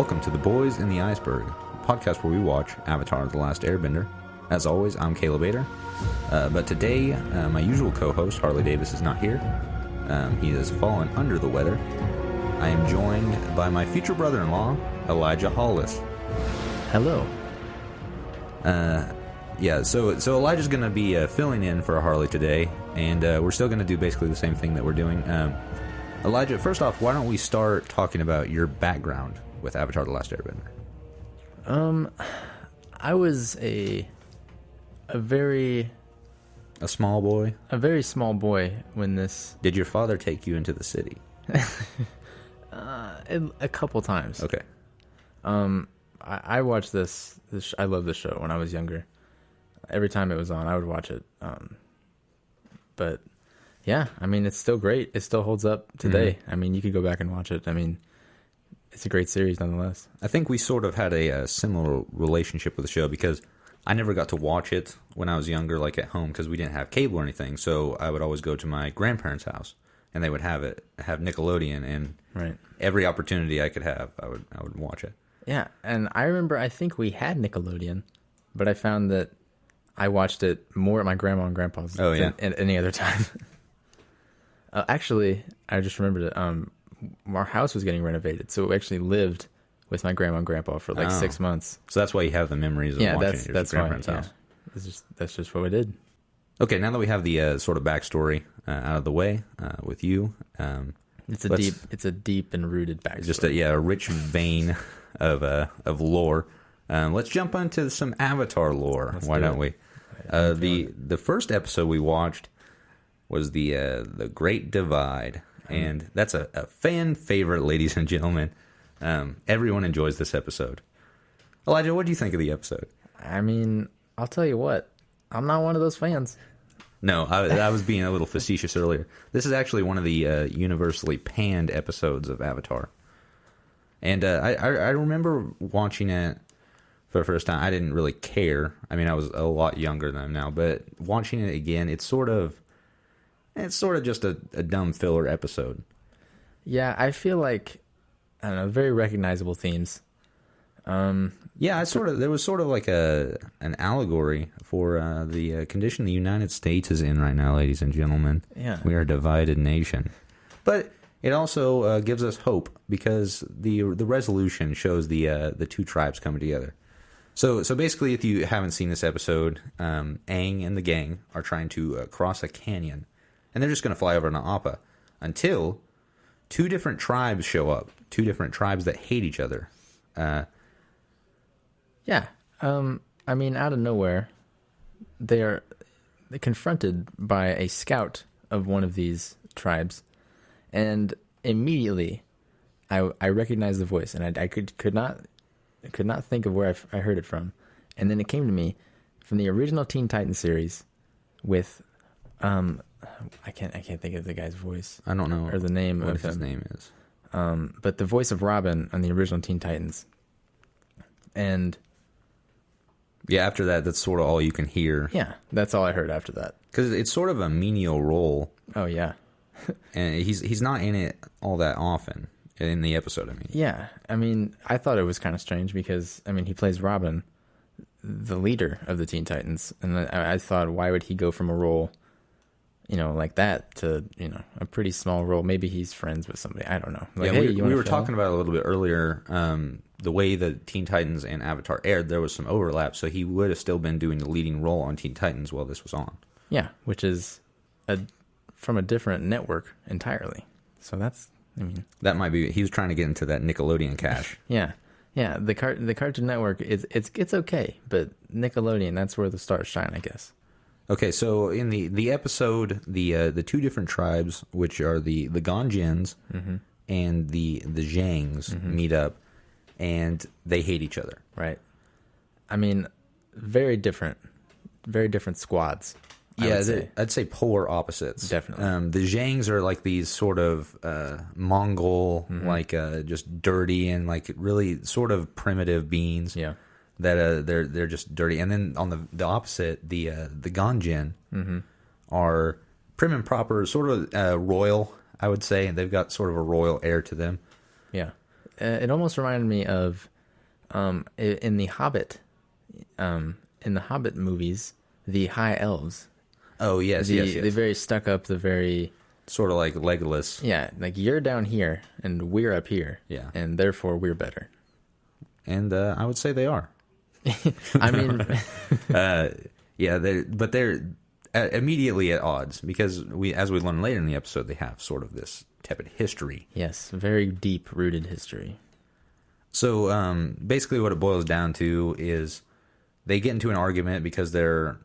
welcome to The Boys in the Iceberg, a podcast where we watch Avatar: The Last Airbender. As always, I'm Caleb Bader, but today my usual co-host, Harley Davis, is not here. He has fallen under the weather. I am joined by my future brother-in-law, Elijah Hollis. Hello. So Elijah's going to be filling in for Harley today, and we're still going to do basically the same thing that we're doing. Elijah, first off, why don't we start talking about your background with Avatar: The Last Airbender? I was a very small boy? A very small boy when this... Did your father take you into the city? A couple times. Okay. I watched this I loved this show when I was younger. Every time it was on, I would watch it. But yeah, I mean, it's still great. It still holds up today. Mm-hmm. I mean, you could go back and watch it. I mean, it's a great series nonetheless. I think we sort of had a similar relationship with the show because I never got to watch it when I was younger, like at home, because we didn't have cable or anything. So I would always go to my grandparents' house, and they would have Nickelodeon, and right. Every opportunity I could have, I would watch it. Yeah, and I remember I think we had Nickelodeon, but I found that I watched it more at my grandma and grandpa's than at any other time. Actually, I just remembered it. Our house was getting renovated, so we actually lived with my grandma and grandpa for 6 months. So that's why you have the memories of watching it at your grandparents' house. That's just what we did. Okay, now that we have the sort of backstory out of the way with you, it's a deep and rooted backstory. Just a rich vein of lore. Let's jump onto some Avatar lore. Why don't we? The first episode we watched was the Great Divide, and that's a fan favorite, ladies and gentlemen. Everyone enjoys this episode. Elijah, what do you think of the episode? I mean, I'll tell you what, I'm not one of those fans. No, I was being a little facetious earlier. This is actually one of the universally panned episodes of Avatar. And I remember watching it for the first time. I didn't really care. I mean, I was a lot younger than I'm now. But watching it again, it's sort of just a dumb filler episode. Yeah, I feel like, I don't know, very recognizable themes. Yeah, there was sort of like an allegory for the condition the United States is in right now, ladies and gentlemen. Yeah, we are a divided nation, but it also gives us hope because the resolution shows the two tribes coming together. So basically, if you haven't seen this episode, Aang and the gang are trying to cross a canyon, and they're just going to fly over Naapa until two different tribes show up, two different tribes that hate each other. Yeah, I mean, out of nowhere, they're confronted by a scout of one of these tribes, and immediately, I recognized the voice, and I could not think of where I heard it from, and then it came to me from the original Teen Titans series, with I can't think of the guy's voice. I don't know or the name what of his him. name is. But the voice of Robin on the original Teen Titans, and. Yeah, after that, that's sort of all you can hear. Yeah, that's all I heard after that. Because it's sort of a menial role. Oh, yeah. And he's not in it all that often in the episode, I mean. Yeah, I mean, I thought it was kind of strange because, I mean, he plays Robin, the leader of the Teen Titans. And I thought, why would he go from a role, like that to, a pretty small role? Maybe he's friends with somebody. I don't know. Like, yeah, hey, we were talking about it a little bit earlier. The way the Teen Titans and Avatar aired, there was some overlap, so he would have still been doing the leading role on Teen Titans while this was on. Yeah, which is from a different network entirely. So that's, I mean... That might be... He was trying to get into that Nickelodeon cash. Yeah. The Cartoon Network, it's okay, but Nickelodeon, that's where the stars shine, I guess. Okay, so in the episode, the two different tribes, which are the Ganjins and the Zhangs, meet up. And they hate each other. Right. I mean, very different squads. I'd say polar opposites. Definitely. The Zhangs are like these sort of Mongol, just dirty and like really sort of primitive beings. Yeah. That they're just dirty. And then on the opposite, the Ganjin are prim and proper, sort of royal, I would say. They've got sort of a royal air to them. Yeah. it almost reminded me of in the Hobbit movies, the High Elves. Oh yes, yes. The very stuck up, the very sort of like Legolas. Yeah, like you're down here and we're up here. Yeah, and therefore we're better. And I would say they are. I mean, they're immediately at odds because as we learn later in the episode, they have sort of this tepid history. Yes, very deep rooted history. So basically, what it boils down to is they get into an argument because they're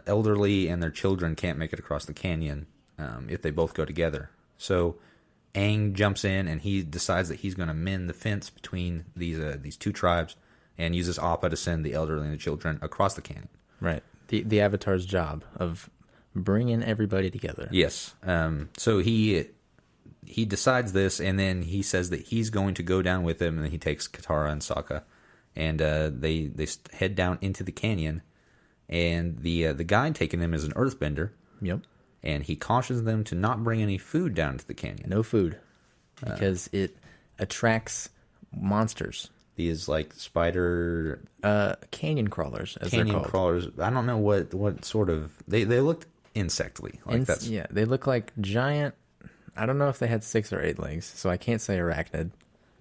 elderly and their children can't make it across the canyon if they both go together. So Aang jumps in and he decides that he's going to mend the fence between these two tribes and uses Appa to send the elderly and the children across the canyon. Right. The Avatar's job of bringing everybody together. Yes. So he decides this, and then he says that he's going to go down with him, and then he takes Katara and Sokka, and they head down into the canyon, and the guide taking them is an earthbender. Yep. And he cautions them to not bring any food down to the canyon. No food, because it attracts monsters. These like spider canyon crawlers, as canyon they're called. crawlers. I don't know what sort of they looked insectly. Like yeah, they look like giant. I don't know if they had 6 or 8 legs, so I can't say arachnid.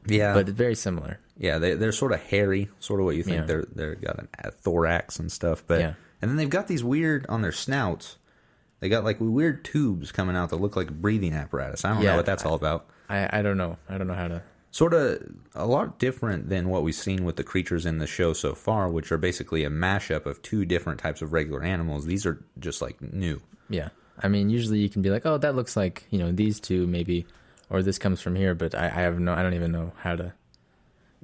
Yeah, but very similar. Yeah, they're sort of hairy, sort of what you think. Yeah. They're got a thorax and stuff, but yeah. And then they've got these weird on their snouts. They got like weird tubes coming out that look like breathing apparatus. I don't know what that's all about. I don't know. I don't know how to. Sort of a lot different than what we've seen with the creatures in the show so far, which are basically a mashup of 2 different types of regular animals. These are just like new. Yeah. I mean, usually you can be like, oh, that looks like, these 2 maybe, or this comes from here, but I don't even know how to.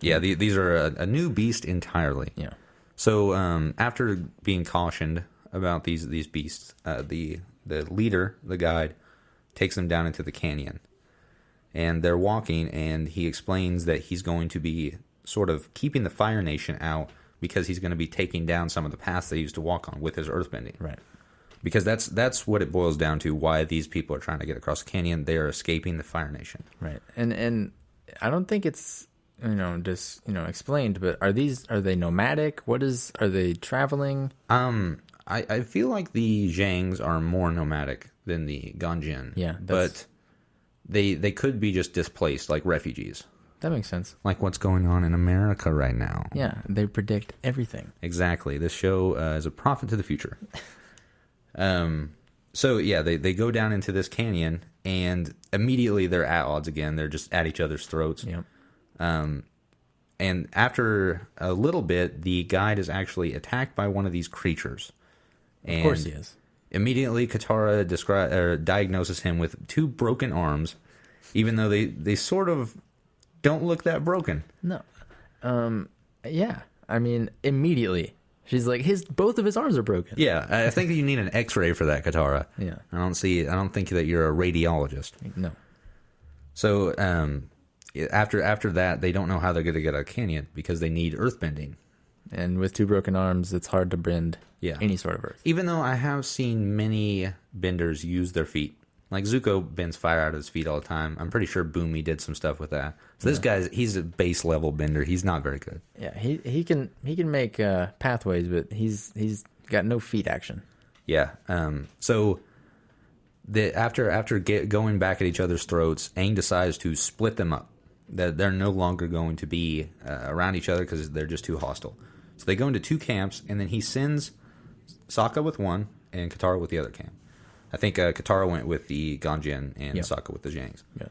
Yeah, these are a new beast entirely. Yeah. So after being cautioned about these beasts, the leader, the guide, takes them down into the canyon. And they're walking, and he explains that he's going to be sort of keeping the Fire Nation out because he's going to be taking down some of the paths they used to walk on with his earthbending. Right. Because that's what it boils down to, why these people are trying to get across the canyon. They are escaping the Fire Nation. Right. And I don't think it's, just, explained, but are they nomadic? Are they traveling? I feel like the Zhangs are more nomadic than the Ganjin. Yeah. But they could be just displaced, like refugees. That makes sense. Like what's going on in America right now. Yeah, they predict everything. Exactly. This show is a prophet to the future. So yeah, they go down into this canyon, and immediately they're at odds again. They're just at each other's throats. Yep. And after a little bit, the guide is actually attacked by one of these creatures. And of course he is. Immediately, Katara diagnoses him with 2 broken arms, even though they sort of don't look that broken. No. Yeah. I mean, immediately. She's like, both of his arms are broken. Yeah, I think that you need an X-ray for that, Katara. Yeah. I don't think that you're a radiologist. No. So after that, they don't know how they're going to get out of the canyon because they need earthbending. And with 2 broken arms, it's hard to bend any sort of earth. Even though I have seen many benders use their feet. Like Zuko bends fire out of his feet all the time. I'm pretty sure Boomy did some stuff with that. So this he's a base level bender. He's not very good. Yeah, he can make pathways, but he's got no feet action. Yeah. So after going back at each other's throats, Aang decides to split them up. That they're no longer going to be around each other because they're just too hostile. So they go into 2 camps, and then he sends Sokka with one and Katara with the other camp. I think Katara went with the Ganjin and Sokka with the Zhangs. Yeah.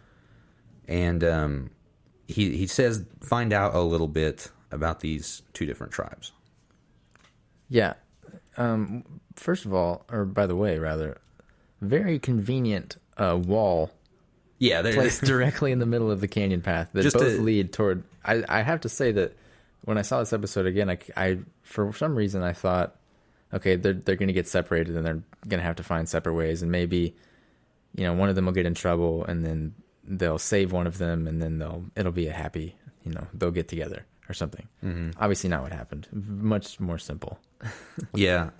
And he says find out a little bit about these 2 different tribes. Yeah. First of all, or by the way, rather, very convenient wall. Yeah, placed directly in the middle of the canyon path that just both lead toward. I have to say that when I saw this episode again, I for some reason I thought, okay, they're going to get separated and they're going to have to find separate ways, and maybe one of them will get in trouble, and then they'll save one of them, and then it'll be a happy, they'll get together or something. Mm-hmm. Obviously, not what happened. Much more simple. Yeah.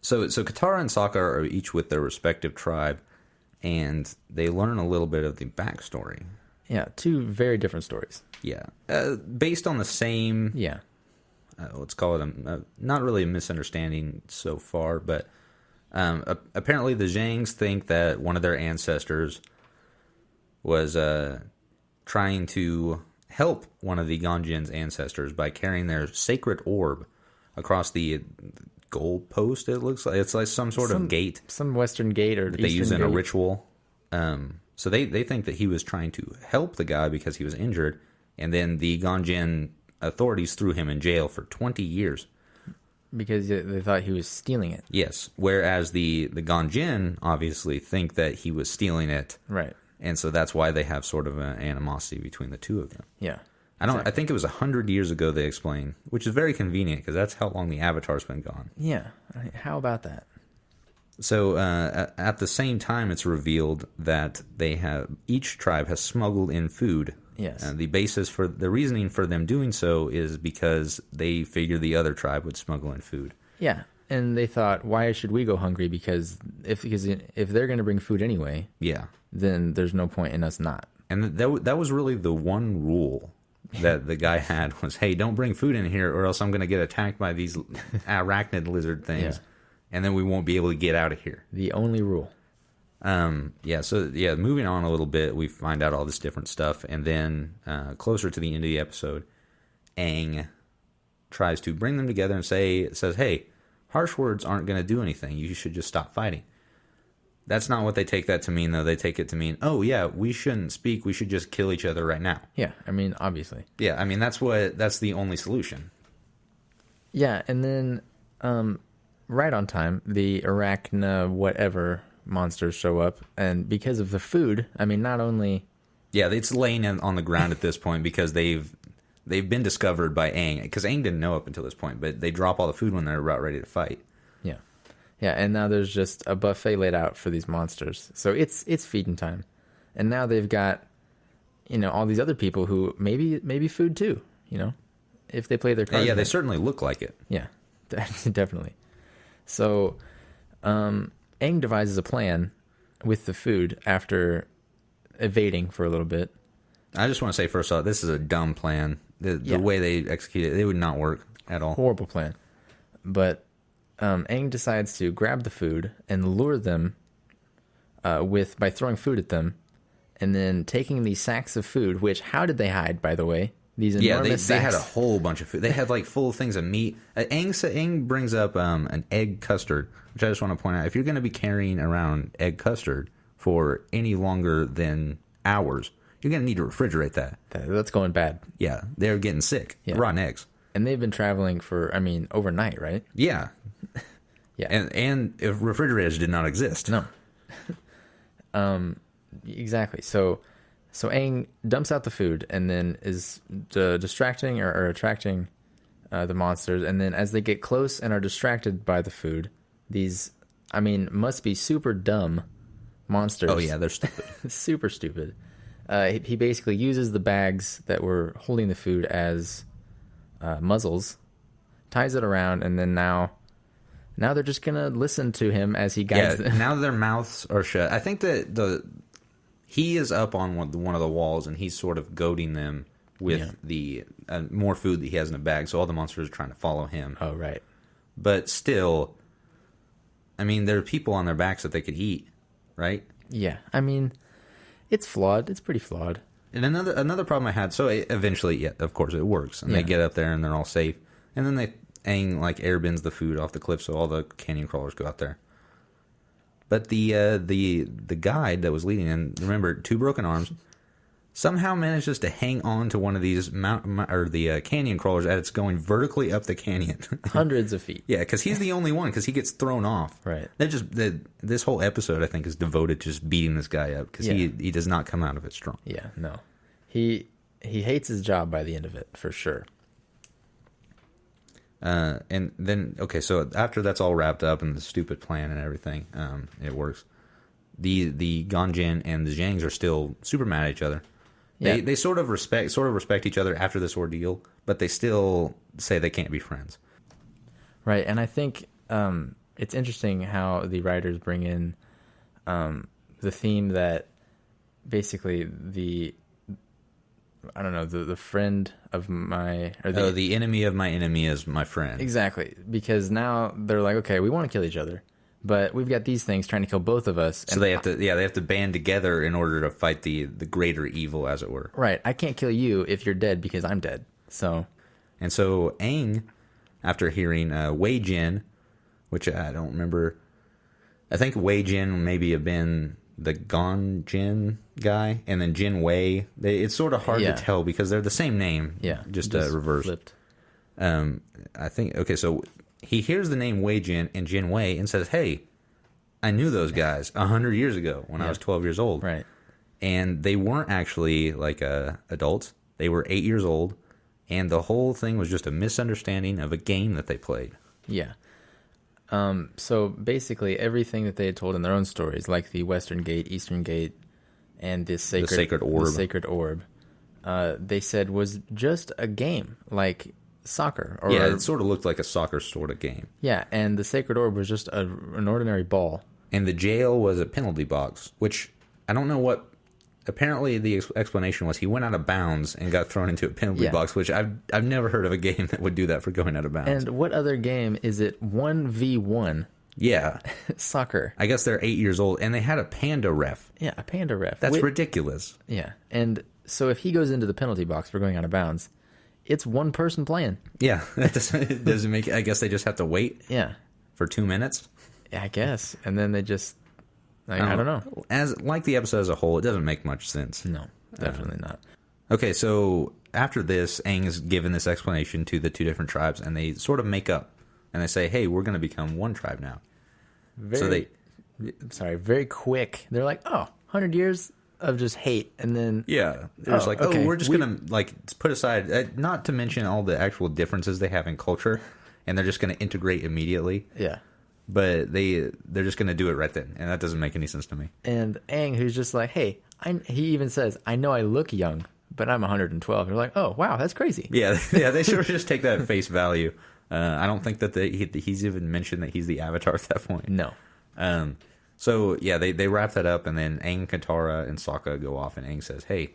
So Katara and Sokka are each with their respective tribe. And they learn a little bit of the backstory. Yeah, two very different stories. Yeah. Based on the same... Yeah. Let's call it not really a misunderstanding so far, but apparently the Zhangs think that one of their ancestors was trying to help one of the Ganjin's ancestors by carrying their sacred orb across the goal post. It looks like it's like some sort of gate, some Western gate or that they use in a ritual. So they think that he was trying to help the guy because he was injured, and then the Ganjin authorities threw him in jail for 20 years because they thought he was stealing it. Yes, whereas the Ganjin obviously think that he was stealing it, right? And so that's why they have sort of an animosity between the two of them. Yeah, I think it was 100 years ago they explained, which is very convenient because that's how long the Avatar's been gone. Yeah, how about that? So at the same time, it's revealed that each tribe has smuggled in food. Yes. The basis for the reasoning for them doing so is because they figured the other tribe would smuggle in food. Yeah, and they thought, why should we go hungry? Because if they're going to bring food anyway, yeah, then there's no point in us not. And that was really the one rule that the guy had was, hey, don't bring food in here, or else I'm going to get attacked by these arachnid lizard things, and then we won't be able to get out of here. The only rule. Moving on a little bit, we find out all this different stuff, and then closer to the end of the episode, Aang tries to bring them together and says, hey, harsh words aren't going to do anything. You should just stop fighting. That's not what they take that to mean, though. They take it to mean, oh, yeah, we shouldn't speak. We should just kill each other right now. Yeah, I mean, obviously. Yeah, I mean, that's the only solution. Yeah, and then right on time, the arachna whatever monsters show up, and because of the food, I mean, not only... Yeah, it's laying on the ground at this point because they've been discovered by Aang, because Aang didn't know up until this point, but they drop all the food when they're about ready to fight. Yeah. Yeah, and now there's just a buffet laid out for these monsters. So it's feeding time. And now they've got, all these other people who maybe food too, if they play their cards. Yeah, they certainly look like it. Yeah, definitely. So Aang devises a plan with the food after evading for a little bit. I just want to say, first off, this is a dumb plan. The way they execute it would not work at all. Horrible plan. But Aang decides to grab the food and lure them by throwing food at them, and then taking these sacks of food, which, how did they hide, by the way? These enormous sacks. They had a whole bunch of food. They had like full things of meat. Aang brings up an egg custard, which I just want to point out. If you're going to be carrying around egg custard for any longer than hours, you're going to need to refrigerate that. That's going bad. Yeah, they're getting sick. Yeah. Rotten eggs. And they've been traveling for, overnight, right? Yeah. Yeah. And if refrigerators did not exist. No. Exactly. So Aang dumps out the food and then is distracting or attracting the monsters. And then as they get close and are distracted by the food, these, must be super dumb monsters. Oh, yeah, they're stupid. Super stupid. He basically uses the bags that were holding the food as muzzles, ties it around, and then now they're just gonna listen to him as he guides them. Now their mouths are shut. I think that he is up on one of the walls, and he's sort of goading them with the more food that he has in a bag. So all the monsters are trying to follow him. Oh, right. But still, there are people on their backs that they could eat, right? Yeah, it's flawed. It's pretty flawed. And another problem I had. So eventually, of course, it works, and they get up there and they're all safe. And then Aang airbends the food off the cliff, so all the canyon crawlers go out there. But the guide that was leading in, remember, 2 broken arms, somehow manages to hang on to one of these canyon crawlers as it's going vertically up the canyon, hundreds of feet. Yeah, because he's the only one, because he gets thrown off. Right. This whole episode, I think, is devoted to just beating this guy up, because he does not come out of it strong. Yeah, no, he hates his job by the end of it for sure. And then, so after that's all wrapped up and the stupid plan and everything, it works. The Ganjin and the Zhangs are still super mad at each other. Yeah. They sort of respect each other after this ordeal, but they still say they can't be friends. Right, and I think it's interesting how the writers bring in the theme that basically I don't know, the friend of my... Or the enemy of my enemy is my friend. Exactly. Because now they're like, okay, we want to kill each other, but we've got these things trying to kill both of us. So they have to band together in order to fight the greater evil, as it were. Right. I can't kill you if you're dead because I'm dead. So Aang, after hearing Wei Jin, which I don't remember, I think Wei Jin maybe have been the Gon Jin guy, and then Jin Wei. It's sort of hard to tell because they're the same name, just reversed. Flipped. I think, okay, so he hears the name Wei Jin and Jin Wei and says, hey, I knew those guys 100 years ago when I was 12 years old. Right. And they weren't actually like adults. They were 8 years old, and the whole thing was just a misunderstanding of a game that they played. Yeah. So basically everything that they had told in their own stories, like the Western Gate, Eastern Gate, and the sacred orb, they said was just a game, like soccer. Or it sort of looked like a soccer sort of game. Yeah, and the sacred orb was just an ordinary ball. And the jail was a penalty box, which I don't know what... Apparently, the explanation was he went out of bounds and got thrown into a penalty box, which I've never heard of a game that would do that for going out of bounds. And what other game is it 1v1? Yeah. Soccer. I guess they're 8 years old, and they had a panda ref. Yeah, a panda ref. That's ridiculous. Yeah, and so if he goes into the penalty box for going out of bounds, it's one person playing. Yeah, it doesn't make... I guess they just have to wait for 2 minutes? Yeah, I guess. And then they just... I don't know. Like the episode as a whole, it doesn't make much sense. No, definitely not. Okay, so after this, Aang is given this explanation to the two different tribes, and they sort of make up. And they say, hey, we're going to become one tribe now. Very quick. They're like, 100 years of just hate. And then... Yeah. They're just like, we're just going to put aside... not to mention all the actual differences they have in culture, and they're just going to integrate immediately. Yeah. But they're just going to do it right then, and that doesn't make any sense to me. And Aang, who's just like, hey, he even says, I know I look young, but I'm 112. They're like, oh, wow, that's crazy. Yeah, they sort of just take that at face value. I don't think that he's even mentioned that he's the Avatar at that point. No. So, yeah, they wrap that up, and then Aang, Katara, and Sokka go off, and Aang says, hey,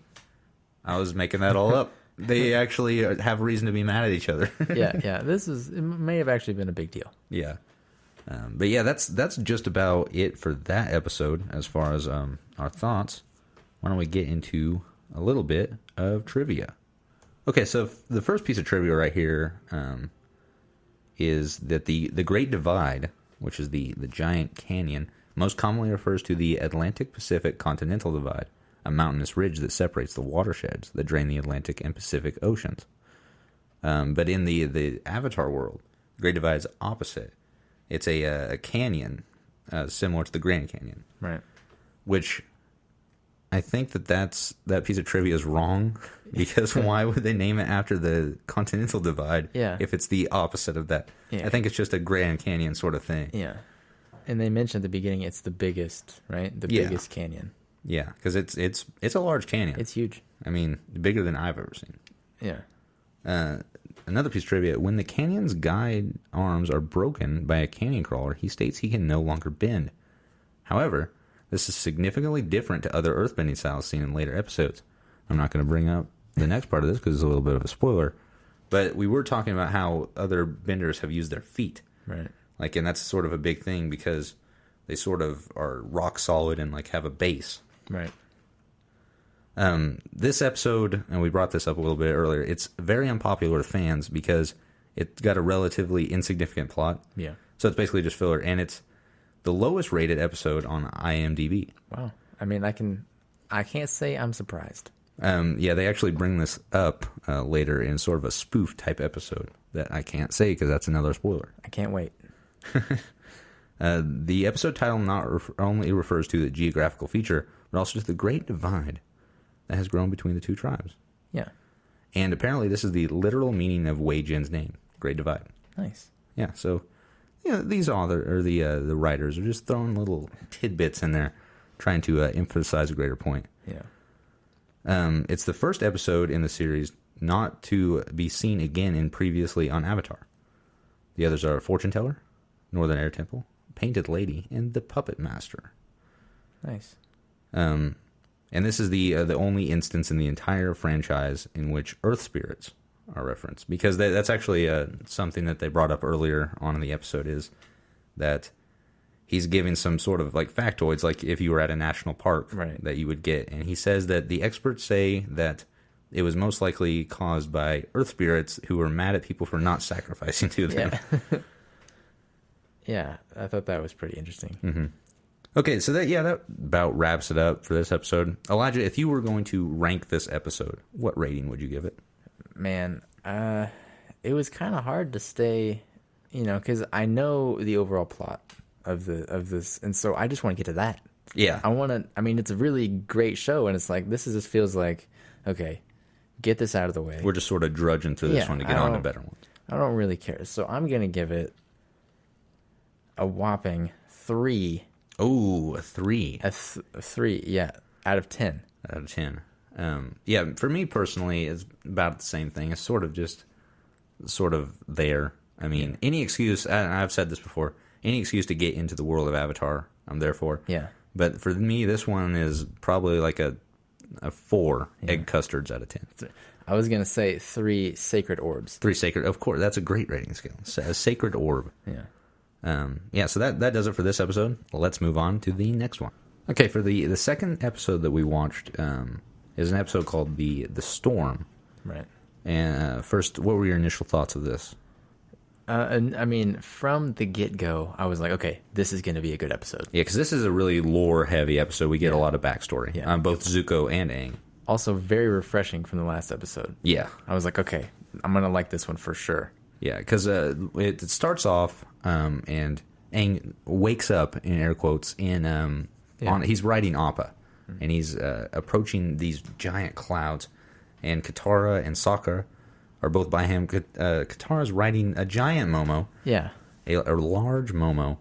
I was making that all up. They actually have reason to be mad at each other. Yeah, it may have actually been a big deal. Yeah. But yeah, that's just about it for that episode as far as our thoughts. Why don't we get into a little bit of trivia? Okay, so the first piece of trivia right here is that the Great Divide, which is the giant canyon, most commonly refers to the Atlantic-Pacific Continental Divide, a mountainous ridge that separates the watersheds that drain the Atlantic and Pacific Oceans. But in the Avatar world, the Great Divide is opposite. It's a canyon, similar to the Grand Canyon. Right. Which I think that piece of trivia is wrong, because why would they name it after the Continental Divide if it's the opposite of that? Yeah. I think it's just a Grand Canyon sort of thing. Yeah. And they mentioned at the beginning it's the biggest, right? The biggest canyon. Yeah, because it's a large canyon. It's huge. I mean, bigger than I've ever seen. Yeah. Another piece of trivia, when the canyon's guide arms are broken by a canyon crawler, he states he can no longer bend. However, this is significantly different to other earthbending styles seen in later episodes. I'm not going to bring up the next part of this because it's a little bit of a spoiler, but we were talking about how other benders have used their feet. Right. And that's sort of a big thing because they sort of are rock solid and have a base. Right. This episode, and we brought this up a little bit earlier, it's very unpopular with fans because it's got a relatively insignificant plot. Yeah. So it's basically just filler, and it's the lowest rated episode on IMDb. Wow. I mean, I can't say I'm surprised. Yeah, they actually bring this up later in sort of a spoof type episode that I can't say because that's another spoiler. I can't wait. The episode title not only refers to the geographical feature, but also to the Great Divide that has grown between the two tribes. Yeah. And apparently this is the literal meaning of Wei Jin's name, Great Divide. Nice. Yeah, so these the writers are just throwing little tidbits in there, trying to emphasize a greater point. Yeah. It's the first episode in the series not to be seen again in previously on Avatar. The others are Fortune Teller, Northern Air Temple, Painted Lady, and The Puppet Master. Nice. And this is the only instance in the entire franchise in which earth spirits are referenced, because that's actually something that they brought up earlier on in the episode, is that he's giving some sort of like factoids, like if you were at a national park, right, that you would get. And he says that the experts say that it was most likely caused by earth spirits who were mad at people for not sacrificing to them. Yeah, yeah, I thought that was pretty interesting. Mm-hmm. Okay, so that about wraps it up for this episode. Elijah, if you were going to rank this episode, what rating would you give it? Man, it was kind of hard to stay, because I know the overall plot of this, and so I just want to get to that. Yeah, it's a really great show, and it's like this just feels like, okay, get this out of the way. We're just sort of drudging through this one to get on to better ones. I don't really care, so I'm gonna give it a whopping 3. Oh, a 3. A 3, yeah, out of 10. Out of 10. Yeah, for me personally, it's about the same thing. It's sort of there. I mean, any excuse, and I've said this before, any excuse to get into the world of Avatar, I'm there for. Yeah. But for me, this one is probably like a 4 egg custards out of 10. I was going to say 3 sacred orbs. 3 sacred, of course, that's a great rating scale. A sacred orb. Yeah. So that does it for this episode. Let's move on to the next one. Okay, for the second episode that we watched is an episode called The Storm. Right. And first, what were your initial thoughts of this? From the get-go, I was like, okay, this is going to be a good episode. Yeah, because this is a really lore-heavy episode. We get a lot of backstory on both Zuko and Aang. Also, very refreshing from the last episode. Yeah. I was like, okay, I'm going to like this one for sure. Yeah, because it starts off, and Aang wakes up, in air quotes, he's riding Appa, and he's approaching these giant clouds, and Katara and Sokka are both by him. Katara's riding a giant Momo. Yeah. A large Momo.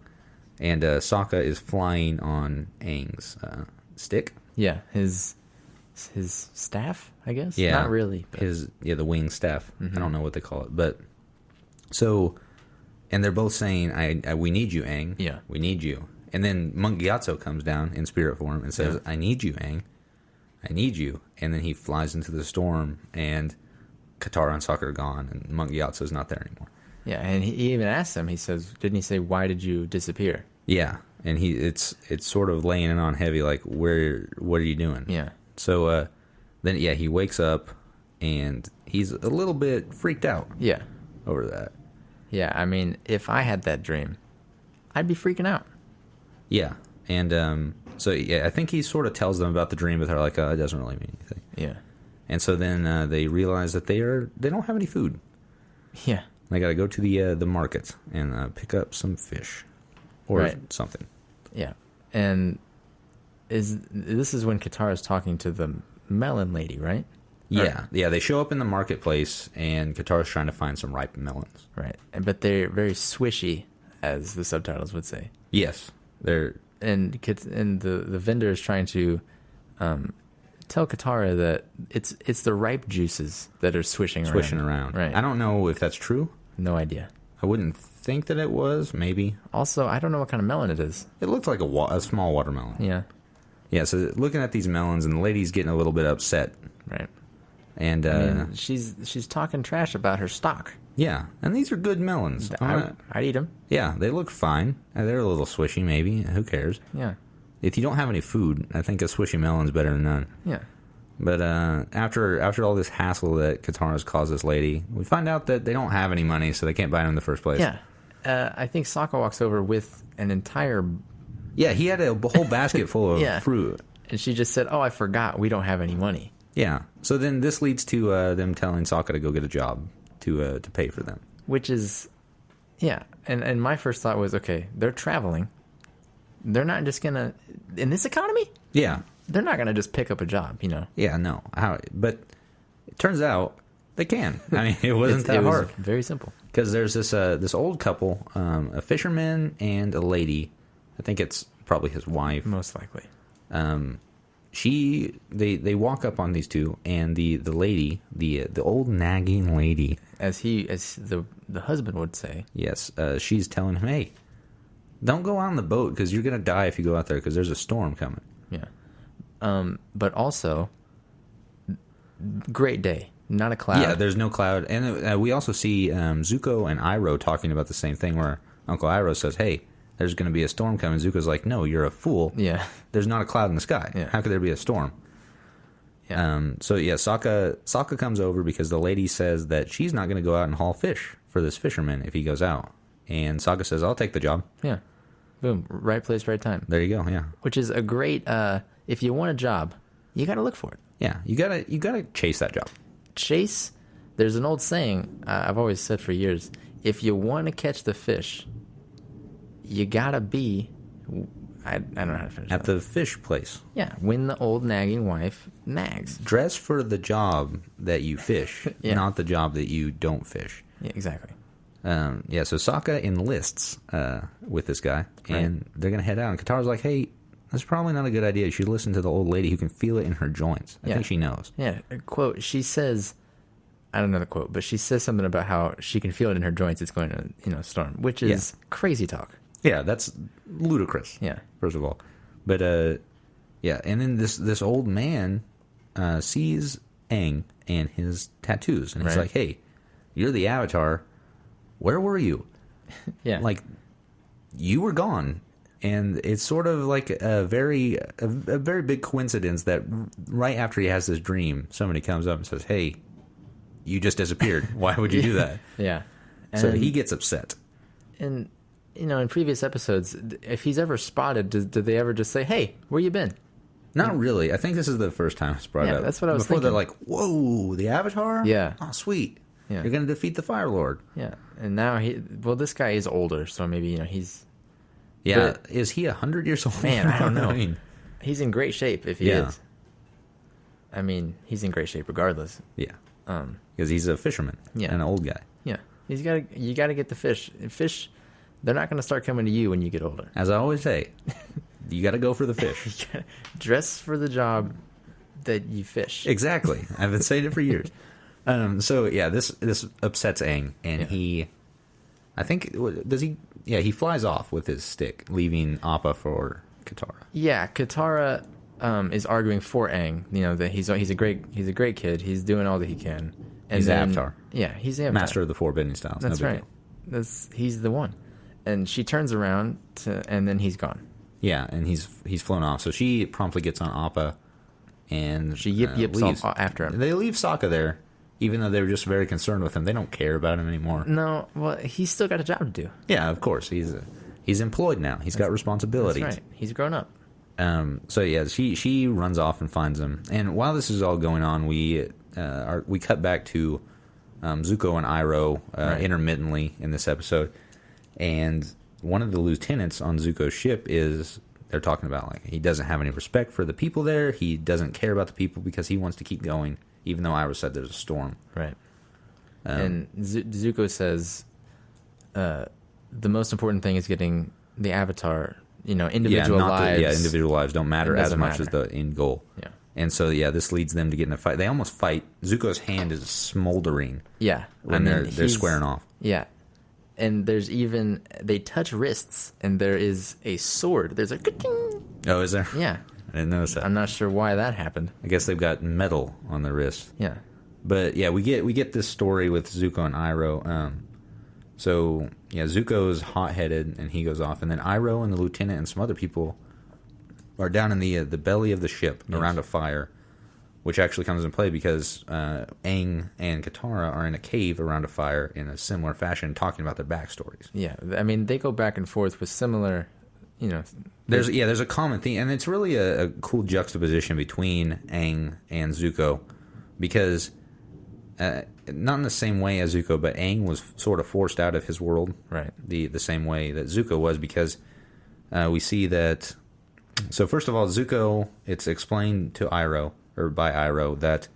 And Sokka is flying on Aang's stick. Yeah, his staff, I guess? Yeah. Not really. But... the wing staff. Mm-hmm. I don't know what they call it. But, so, and they're both saying, we need you, Aang. Yeah. We need you. And then Monk Gyatso comes down in spirit form and says, I need you, Aang. I need you. And then he flies into the storm, and Katara and Sokka are gone, and Monk Gyatso's not there anymore. Yeah, and he even asked him, didn't he say, why did you disappear? Yeah, and it's sort of laying it on heavy, like, what are you doing? Yeah. So then, he wakes up, and he's a little bit freaked out. Yeah. Over that. Yeah, if I had that dream, I'd be freaking out. Yeah, and I think he sort of tells them about the dream, but they're like, it doesn't really mean anything. Yeah. And so then they realize that they don't have any food. Yeah. They got to go to the market and pick up some fish or something. Yeah. And this is when Katara's talking to the melon lady, right? Yeah. Yeah, they show up in the marketplace, and Katara's trying to find some ripe melons. Right. But they're very swishy, as the subtitles would say. Yes. They're... And the vendor is trying to tell Katara that it's the ripe juices that are swishing around. Right. I don't know if that's true. No idea. I wouldn't think that it was. Maybe. Also, I don't know what kind of melon it is. It looks like a small watermelon. Yeah. Yeah. So looking at these melons, and the lady's getting a little bit upset. Right. And she's talking trash about her stock. Yeah, and these are good melons. I'd eat them. Yeah, they look fine. They're a little swishy, maybe. Who cares? Yeah. If you don't have any food, I think a swishy melon's better than none. Yeah. But after all this hassle that Katara's caused this lady, we find out that they don't have any money, so they can't buy them in the first place. Yeah. I think Sokka walks over with an entire... Yeah, he had a whole basket full of fruit. And she just said, I forgot, we don't have any money. Yeah. So then this leads to them telling Sokka to go get a job to pay for them. Which is... Yeah. And my first thought was, okay, they're traveling. They're not just going to... In this economy? Yeah. They're not going to just pick up a job, Yeah, no. But it turns out they can. It wasn't that hard. It was very simple. Because there's this old couple, a fisherman and a lady. I think it's probably his wife. Most likely. They walk up on these two, and the lady, the old nagging lady, as the husband would say, yes, she's telling him, hey, don't go on the boat because you're gonna die if you go out there because there's a storm coming. Yeah, But also, great day. Not a cloud. Yeah, there's no cloud. And we also see Zuko and Iroh talking about the same thing, where Uncle Iroh says, hey, there's going to be a storm coming. Zuko's like, no, you're a fool. Yeah. There's not a cloud in the sky. Yeah. How could there be a storm? Yeah. Sokka comes over because the lady says that she's not going to go out and haul fish for this fisherman if he goes out. And Sokka says, I'll take the job. Yeah. Boom. Right place, right time. There you go, yeah. Which is a great, if you want a job, you got to look for it. Yeah, you gotta chase that job. Chase, there's an old saying I've always said for years, if you want to catch the fish, you got to be, I don't know how to finish At that. the fish place. Yeah, when the old nagging wife nags. Dress for the job that you fish, Yeah. not the job that you don't fish. Yeah, exactly. So Sokka enlists with this guy, and they're going to head out. And Katara's like, hey, that's probably not a good idea. You should listen to the old lady who can feel it in her joints. I think she knows. Yeah, a quote, she says, I don't know the quote, but she says something about how she can feel it in her joints it's going to, storm, which is crazy talk. Yeah, that's ludicrous. Yeah. First of all. But, and then this old man sees Aang and his tattoos, and he's like, hey, you're the Avatar. Where were you? Yeah. Like, you were gone. And it's sort of like a very big coincidence that right after he has this dream, somebody comes up and says, hey, you just disappeared. Why would you do that? Yeah. And, So he gets upset. And, in previous episodes, if he's ever spotted, did they ever just say, hey, where you been? Not really. I think this is the first time it's brought up. That's what I was Before thinking. they're like, whoa, the Avatar? Yeah. Oh, sweet. Yeah. You're going to defeat the Fire Lord. Yeah. And now this guy is older, so maybe, he's... Yeah. But- Is he 100 years old? Man, I don't know. I mean, He's in great shape if he Yeah. is. I mean, he's in great shape regardless. yeah. Because he's a fisherman. Yeah. And an old guy. Yeah. You got to get the fish. Fish, they're not going to start coming to you when you get older. As I always say, you got to go for the fish. Dress for the job that you fish. Exactly. I've been saying it for years. This upsets Aang, and he flies off with his stick, leaving Appa for Katara. Yeah, Katara is arguing for Aang. That he's a great kid. He's doing all that he can. And He's the then- Avatar. Yeah, he's the Avatar. Master of the Four Bending Styles. That's No big right. deal. He's the one. And she turns around and then he's gone. Yeah, and he's flown off. So she promptly gets on Appa, and She yips leaves. off after him. They leave Sokka there, even though they were just very concerned with him. They don't care about him anymore. No, well, he's still got a job to do. Yeah, of course. He's employed now. He's got responsibilities. That's right. He's grown up. She runs off and finds him. And while this is all going on, we cut back to Zuko and Iroh intermittently in this episode, and one of the lieutenants on Zuko's ship they're talking about, like, he doesn't have any respect for the people there. He doesn't care about the people because he wants to keep going, even though Iroh said there's a storm. Right. And Zuko says the most important thing is getting the Avatar, individual lives. Individual lives don't matter as much as the end goal. Yeah. And so, this leads them to get in a fight. They almost fight. Zuko's hand is smoldering. Yeah. When they're squaring off. Yeah. And they touch wrists, and there is a sword. There's a ka-ting. Oh, is there? Yeah. I didn't notice that. I'm not sure why that happened. I guess they've got metal on the wrist. Yeah. But yeah, we get this story with Zuko and Iroh. Zuko's hot-headed and he goes off, and then Iroh and the lieutenant and some other people are down in the belly of the ship around a fire, which actually comes into play because Aang and Katara are in a cave around a fire in a similar fashion, talking about their backstories. Yeah. I mean, they go back and forth with similar, There's a common theme, and it's really a cool juxtaposition between Aang and Zuko, because not in the same way as Zuko, but Aang was sort of forced out of his world, right? The same way that Zuko was, because we see that. So first of all, Zuko, it's explained to Iroh, or by Iroh, that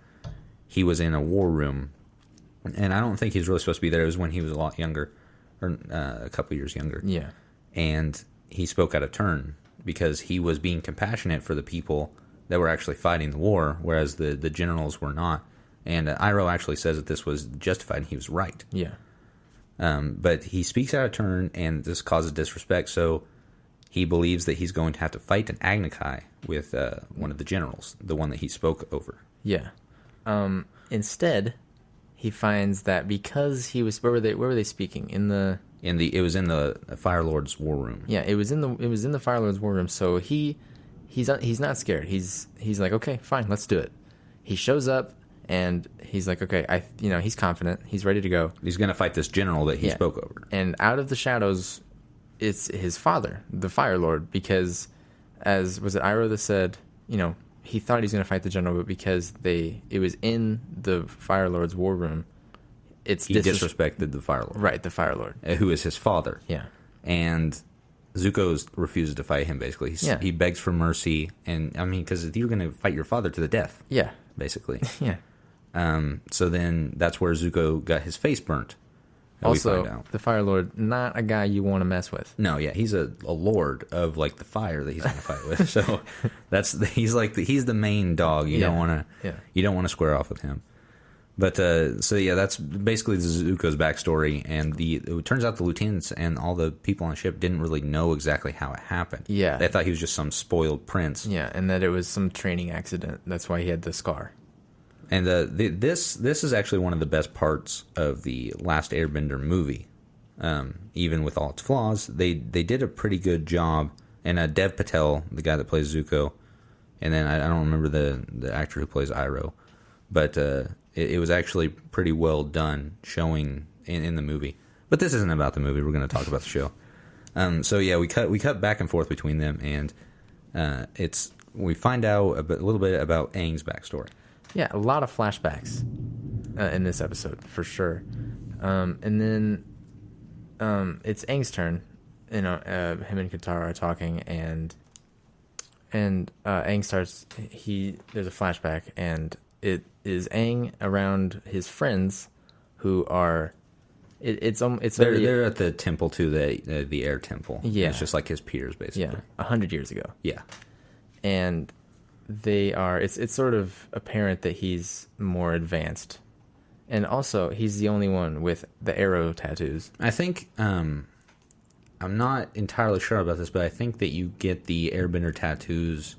he was in a war room, and I don't think he's really supposed to be there. It was when he was a lot younger, or a couple years younger. Yeah, and he spoke out of turn because he was being compassionate for the people that were actually fighting the war, whereas the generals were not. And Iroh actually says that this was justified, and he was right. Yeah. But he speaks out of turn, and this causes disrespect. So he believes that he's going to have to fight an Agnikai with one of the generals, the one that he spoke over. Yeah. Instead, he finds that because he was where were they speaking? It was in the Fire Lord's war room. Yeah, it was in the Fire Lord's war room. So he's not scared. He's like, okay, fine, let's do it. He shows up and he's like, okay, he's confident. He's ready to go. He's going to fight this general that he spoke over. And out of the shadows, it's his father, the Fire Lord, because was it Iroh that said, he thought he was going to fight the general, but because it was in the Fire Lord's war room, he disrespected the Fire Lord. Right, the Fire Lord. Who is his father. Yeah. And Zuko refuses to fight him, basically. He begs for mercy, and, because you're going to fight your father to the death. Yeah. Basically. Yeah. So then that's where Zuko got his face burnt. Also, the Fire Lord, not a guy you want to mess with. No, yeah, he's a lord of the fire that he's going to fight with. So he's the main dog. You don't want to square off with him. But that's basically Zuko's backstory, and it turns out the lieutenants and all the people on the ship didn't really know exactly how it happened. Yeah, they thought he was just some spoiled prince. Yeah, and that it was some training accident. That's why he had the scar. And this is actually one of the best parts of the Last Airbender movie. Even with all its flaws, they did a pretty good job. And Dev Patel, the guy that plays Zuko, and then I don't remember the actor who plays Iroh, but it was actually pretty well done showing in the movie. But this isn't about the movie. We're going to talk about the show. We cut back and forth between them, and we find out a little bit about Aang's backstory. Yeah, a lot of flashbacks in this episode, for sure. And then it's Aang's turn. Him and Katara are talking, and Aang starts. There's a flashback, and it is Aang around his friends, who are. They're at the temple too, the air temple. Yeah, it's just like his peers, basically. Yeah, 100 years ago. Yeah, and they are. It's sort of apparent that he's more advanced, and also he's the only one with the arrow tattoos. I think. I'm not entirely sure about this, but I think that you get the airbender tattoos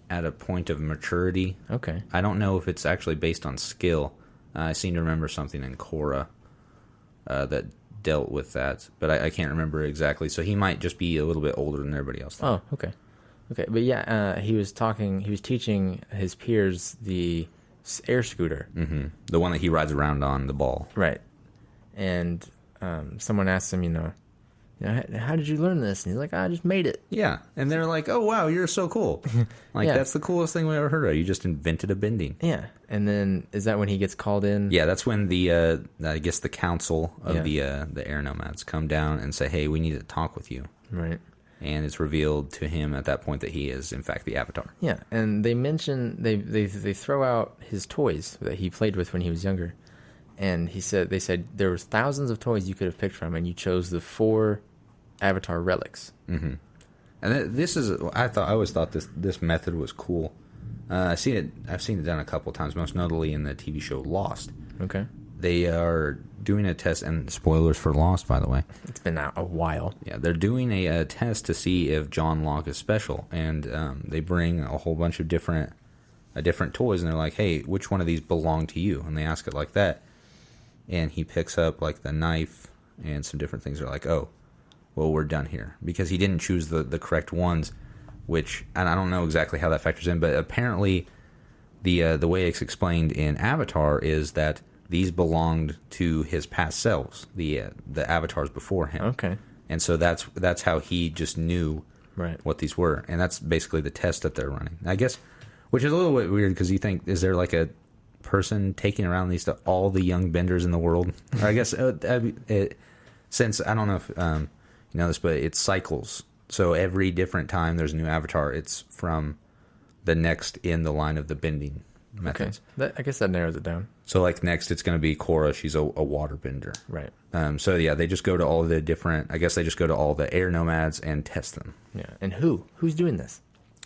at a point of maturity. Okay. I don't know if it's actually based on skill. I seem to remember something in Korra that dealt with that, but I can't remember exactly. So he might just be a little bit older than everybody else. Oh, okay. Okay, but yeah, he was teaching his peers the air scooter. Mm-hmm. The one that he rides around on, the ball. Right. And someone asked him, how did you learn this? And he's like, I just made it. Yeah. And they're like, oh, wow, you're so cool. That's the coolest thing we ever heard of. You just invented a bending. Yeah. And then, is that when he gets called in? Yeah, that's when the council of the air nomads come down and say, hey, we need to talk with you. Right. And it's revealed to him at that point that he is, in fact, the Avatar. Yeah. And they mention, they throw out his toys that he played with when he was younger. And they said there was thousands of toys you could have picked from, and you chose the 4 Avatar relics. Mm-hmm. And I always thought this method was cool. I've seen it done a couple times, most notably in the TV show Lost. Okay. They are doing a test, and spoilers for Lost, by the way. It's been out a while. Yeah, they're doing a test to see if John Locke is special, and they bring a whole bunch of different toys, and they're like, hey, which one of these belong to you? And they ask it like that, and he picks up like the knife and some different things. They're like, oh, well, we're done here, because he didn't choose the correct ones, which, and I don't know exactly how that factors in, but apparently the way it's explained in Avatar is that these belonged to his past selves, the avatars before him. Okay. And so that's how he just knew what these were, and that's basically the test that they're running, I guess, which is a little bit weird, because you think, is there like a person taking around these to all the young benders in the world? Or I guess since I don't know if you know this, but it cycles. So every different time there's a new avatar, it's from the next in the line of the bending methods. Okay. I guess that narrows it down. So like next it's going to be Korra. She's a water bender. Right. So yeah, they just go to all the different, I guess they just go to all the air nomads and test them. Yeah. And who's doing this?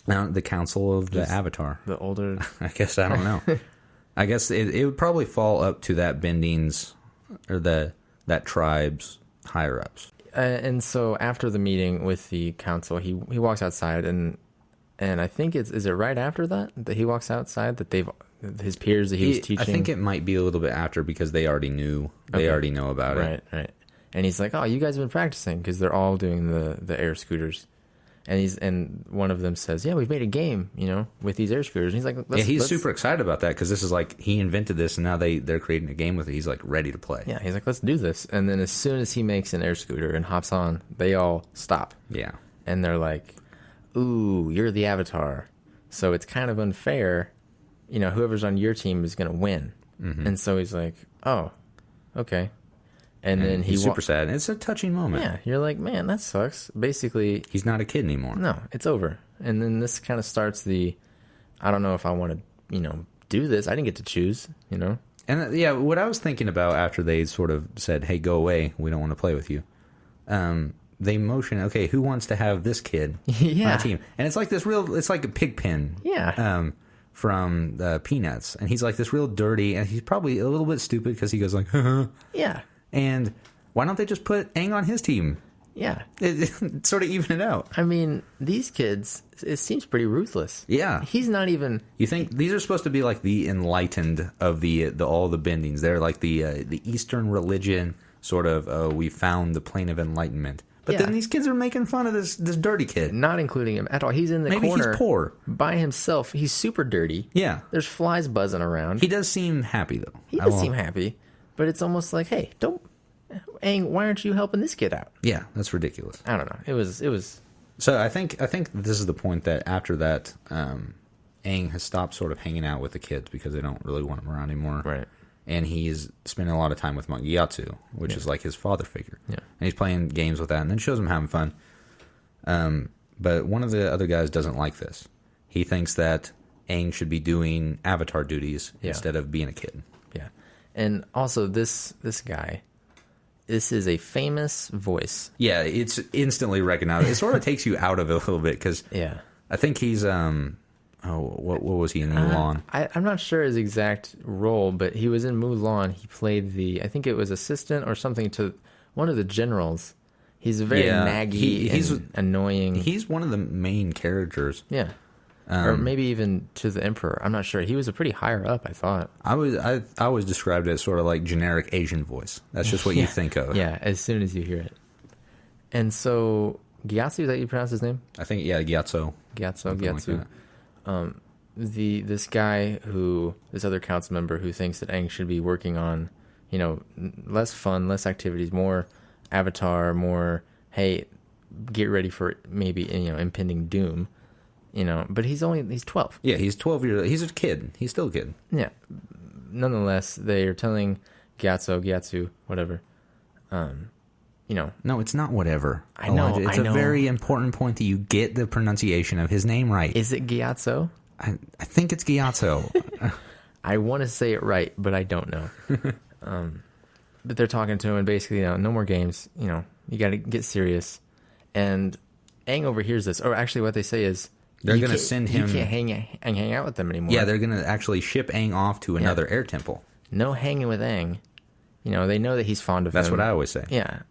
Now, the council of the Avatar. The older... I guess, I don't know. I guess it would probably fall up to that bending's, or that tribe's higher ups. And so after the meeting with the council, he walks outside, and I think is it right after that he walks outside that his peers that he was teaching. I think it might be a little bit after because they already knew. They already know about it. Right. And he's like, "Oh, you guys have been practicing," because they're all doing the air scooters. And one of them says, "Yeah, we've made a game, with these air scooters." And he's like, he's super excited about that because this is like he invented this, and now they're creating a game with it. He's like ready to play. Yeah, he's like, "Let's do this." And then as soon as he makes an air scooter and hops on, they all stop. Yeah, and they're like, "Ooh, you're the avatar, so it's kind of unfair. Whoever's on your team is going to win." Mm-hmm. And so he's like, "Oh, okay." And then he's super sad. It's a touching moment. Yeah, you're like, man, that sucks. Basically, he's not a kid anymore. No, it's over. And then this kind of starts I don't know if I want to, do this. I didn't get to choose, And what I was thinking about after they sort of said, "Hey, go away. We don't want to play with you." They motion, okay, who wants to have this kid on a team? And it's like it's like a pig pen. Yeah. From Peanuts, and he's like this real dirty, and he's probably a little bit stupid because he goes like, yeah. And why don't they just put Aang on his team? Yeah, it sort of even it out. I mean, these kids, it seems pretty ruthless. Yeah, he's not even. You think these are supposed to be like the enlightened of the all the bendings? They're like the Eastern religion, sort of. We found the plane of enlightenment. But then these kids are making fun of this dirty kid. Not including him at all. He's in the corner. Maybe he's poor. By himself. He's super dirty. Yeah. There's flies buzzing around. He does seem happy, though. He does seem happy. But it's almost like, hey, Aang, why aren't you helping this kid out? Yeah, that's ridiculous. I don't know. It was. So I think this is the point that after that, Aang has stopped sort of hanging out with the kids because they don't really want him around anymore. Right. And he's spending a lot of time with Monk Gyatso, which is like his father figure. Yeah. And he's playing games with that and then shows him having fun. But one of the other guys doesn't like this. He thinks that Aang should be doing avatar duties instead of being a kid. Yeah. And also this guy, this is a famous voice. Yeah, it's instantly recognized. It sort of takes you out of it a little bit because I think he's... what was he in Mulan? I'm not sure his exact role, but he was in Mulan. He played I think it was assistant or something to one of the generals. He's very naggy he's annoying. He's one of the main characters. Yeah. Or maybe even to the emperor. I'm not sure. He was a pretty higher up, I thought. I always described it as sort of like generic Asian voice. That's just what you think of. Yeah, as soon as you hear it. And so, Gyatso, is that you pronounce his name? I think, Gyatso. Gyatso. Like this other council member who thinks that Aang should be working on, less fun, less activities, more avatar, more, hey, get ready for maybe, impending doom, but he's 12. Yeah, he's 12 years old. He's a kid. He's still a kid. Yeah. Nonetheless, they are telling Gyatso, whatever, No, it's not whatever. I know. It's a very important point that you get the pronunciation of his name right. Is it Gyatso? I think it's Gyatso. I want to say it right, but I don't know. But they're talking to him and basically, no more games. You got to get serious. And Aang overhears this. Or actually what they say is... They're going to send him... You can't hang out with them anymore. Yeah, they're going to actually ship Aang off to another air temple. No hanging with Aang. They know that he's fond of him. That's what I always say. Yeah,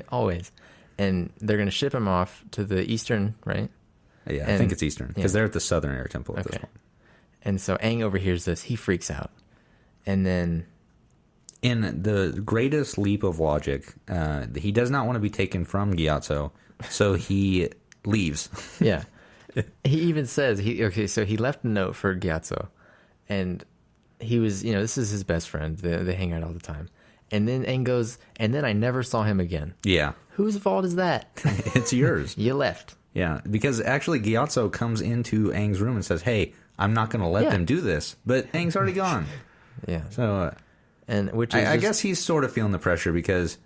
always. And they're going to ship him off to the Eastern, right? Yeah, I think it's Eastern. Because they're at the Southern Air Temple at this point. And so Aang overhears this. He freaks out. And then... In the greatest leap of logic, he does not want to be taken from Gyatso, so he leaves. Yeah. He even says, so he left a note for Gyatso. And he was, this is his best friend. They hang out all the time. And then Aang goes, and then I never saw him again. Yeah. Whose fault is that? It's yours. You left. Yeah, because actually Gyatso comes into Aang's room and says, hey, I'm not going to let them do this. But Aang's already gone. Yeah. So, and which is I guess he's sort of feeling the pressure because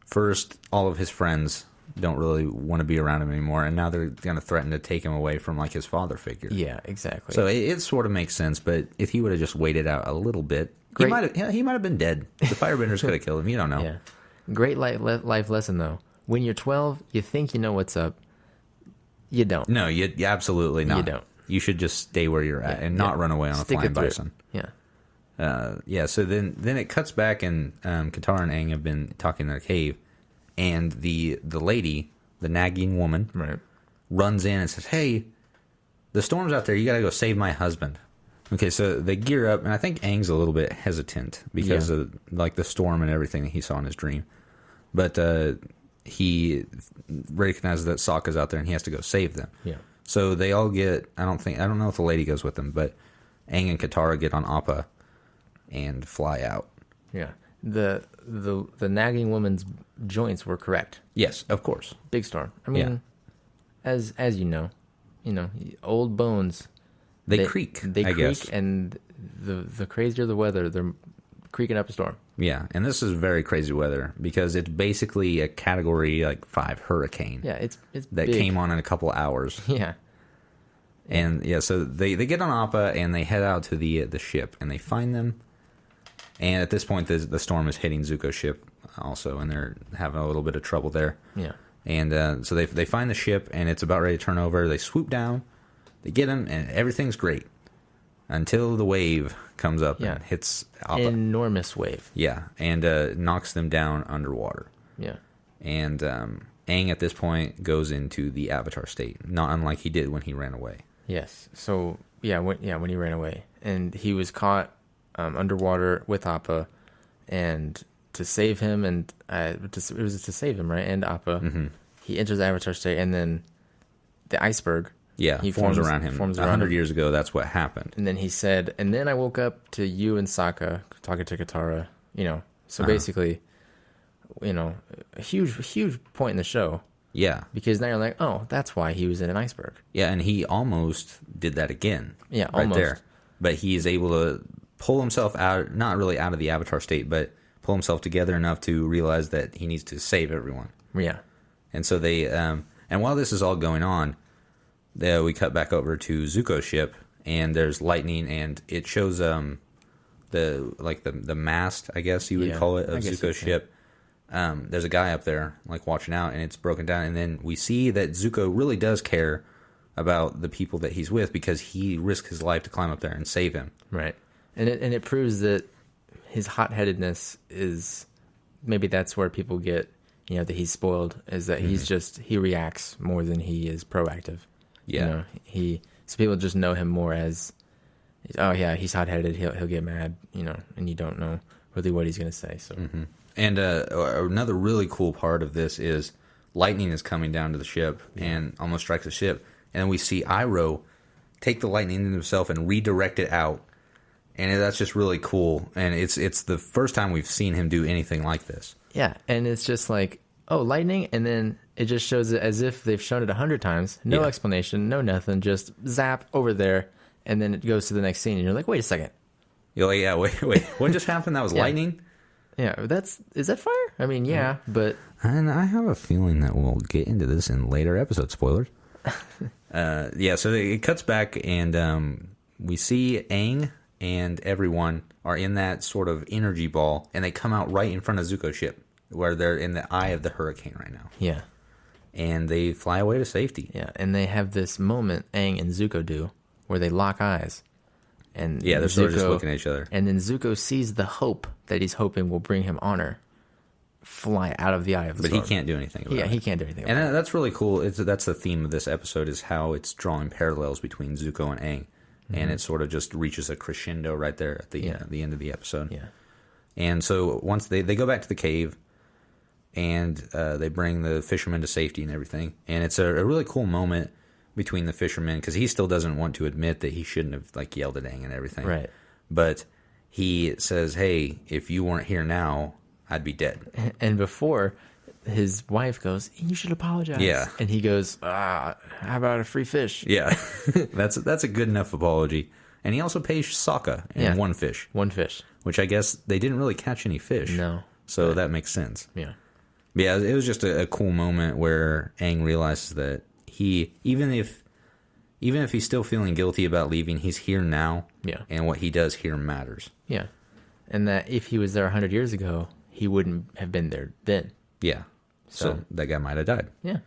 first, all of his friends don't really want to be around him anymore, and now they're going to threaten to take him away from like his father figure. Yeah, exactly. So it sort of makes sense, but if he would have just waited out a little bit, he might have been dead. The firebenders could have killed him. You don't know. Yeah. Great life lesson though. When you're 12, you think you know what's up. You don't. No, you absolutely not. You don't. You should just stay where you're at and not run away on a flying bison. Yeah. So then it cuts back, and Katara and Aang have been talking in their cave, and the lady, the nagging woman, Right. runs in and says, "Hey, the storm's out there. You gotta go save my husband." Okay, so they gear up, and I think Aang's a little bit hesitant because of like the storm and everything that he saw in his dream. But he recognizes that Sokka's out there, and he has to go save them. Yeah. So they all get. I don't know if the lady goes with them, but Aang and Katara get on Appa and fly out. Yeah. The nagging woman's joints were correct. Yes, of course. Big storm. I mean, as you know, old bones. They creak. They I creak, guess. and the crazier the weather, they're creaking up a storm. Yeah, and this is very crazy weather because it's basically a Category 5 hurricane. Yeah, it's that big. came on in a couple hours. Yeah. And yeah, so they get on Appa and they head out to the ship and they find them. And at this point, the storm is hitting Zuko's ship also, and they're having a little bit of trouble there. Yeah. And so they find the ship and it's about ready to turn over. They swoop down, they get him, and everything's great until the wave comes up and hits Appa. Enormous wave. Yeah, and knocks them down underwater. Yeah. And Aang at this point goes into the Avatar state, not unlike he did when he ran away. Yes. So when he ran away, and he was caught underwater with Appa, and to save him, and it was to save him, right? And Appa, he enters the Avatar state, and then the iceberg. Yeah, he forms around him. 100 years ago, that's what happened. And then he said, and then I woke up to you and Sokka talking to Katara. So basically, a huge point in the show. Yeah. Because now you're like, oh, that's why he was in an iceberg. Yeah, and he almost did that again. Yeah, right almost. there. But he is able to pull himself out, not really out of the Avatar state, but pull himself together enough to realize that he needs to save everyone. Yeah. And so they, and while this is all going on, we cut back over to Zuko's ship, and there's lightning, and it shows the mast, I guess you would call it, of Zuko's ship. There's a guy up there watching out, and it's broken down, and then we see that Zuko really does care about the people that he's with because he risked his life to climb up there and save him. Right. And it proves that his hot-headedness is, maybe that's where people get, that he's spoiled, is that he reacts more than he is proactive. Yeah. So people just know him more as, oh yeah, he's hot-headed, he'll get mad, and you don't know really what he's going to say. So. Mm-hmm. And another really cool part of this is lightning is coming down to the ship and almost strikes the ship. And then we see Iroh take the lightning into himself and redirect it out. And that's just really cool. And it's the first time we've seen him do anything like this. Yeah, and it's just like, oh, lightning, and then it just shows it as if they've shown it 100 times. No explanation, no nothing, just zap over there, and then it goes to the next scene, and you're like, wait a second. You're like, yeah, wait, what just happened? That was lightning? Yeah, is that fire? I mean, yeah, but... And I have a feeling that we'll get into this in later episodes, spoilers. So it cuts back, and we see Aang and everyone are in that sort of energy ball, and they come out right in front of Zuko's ship, where they're in the eye of the hurricane right now. Yeah. And they fly away to safety. Yeah, and they have this moment, Aang and Zuko do, where they lock eyes. And yeah, they're sort of just looking at each other. And then Zuko sees the hope that he's hoping will bring him honor fly out of the eye of the storm. But he can't do anything about it. Yeah, he can't do anything about it. And that's really cool. That's the theme of this episode, is how it's drawing parallels between Zuko and Aang. And it sort of just reaches a crescendo right there at the end of the episode. Yeah. And so once they go back to the cave, and they bring the fisherman to safety and everything. And it's a really cool moment between the fisherman, because he still doesn't want to admit that he shouldn't have yelled at Aang and everything. Right. But he says, hey, if you weren't here now, I'd be dead. And before, his wife goes, you should apologize. Yeah. And he goes, how about a free fish? Yeah. that's a good enough apology. And he also pays Sokka in one fish. One fish. Which I guess they didn't really catch any fish. No. So that makes sense. Yeah. Yeah, it was just a cool moment where Aang realizes that he, even if he's still feeling guilty about leaving, he's here now. Yeah. And what he does here matters. Yeah. And that if he was there 100 years ago, he wouldn't have been there then. Yeah. So that guy might have died. Yeah.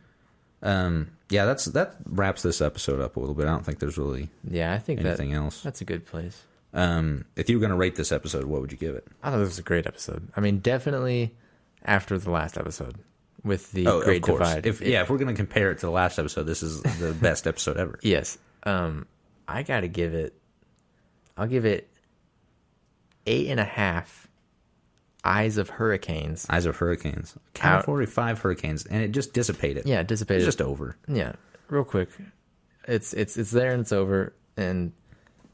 That wraps this episode up a little bit. I don't think there's really I think anything else. That's a good place. If you were going to rate this episode, what would you give it? I thought it was a great episode. I mean, definitely after the last episode. with the Great of course. Divide. If we're going to compare it to the last episode, this is the best episode ever. Yes. I got to give it, I'll give it 8.5 Eyes of Hurricanes. Eyes of Hurricanes. Count 45 hurricanes, and it just dissipated. Yeah, dissipated. It's just over. Yeah, real quick. It's there and it's over, and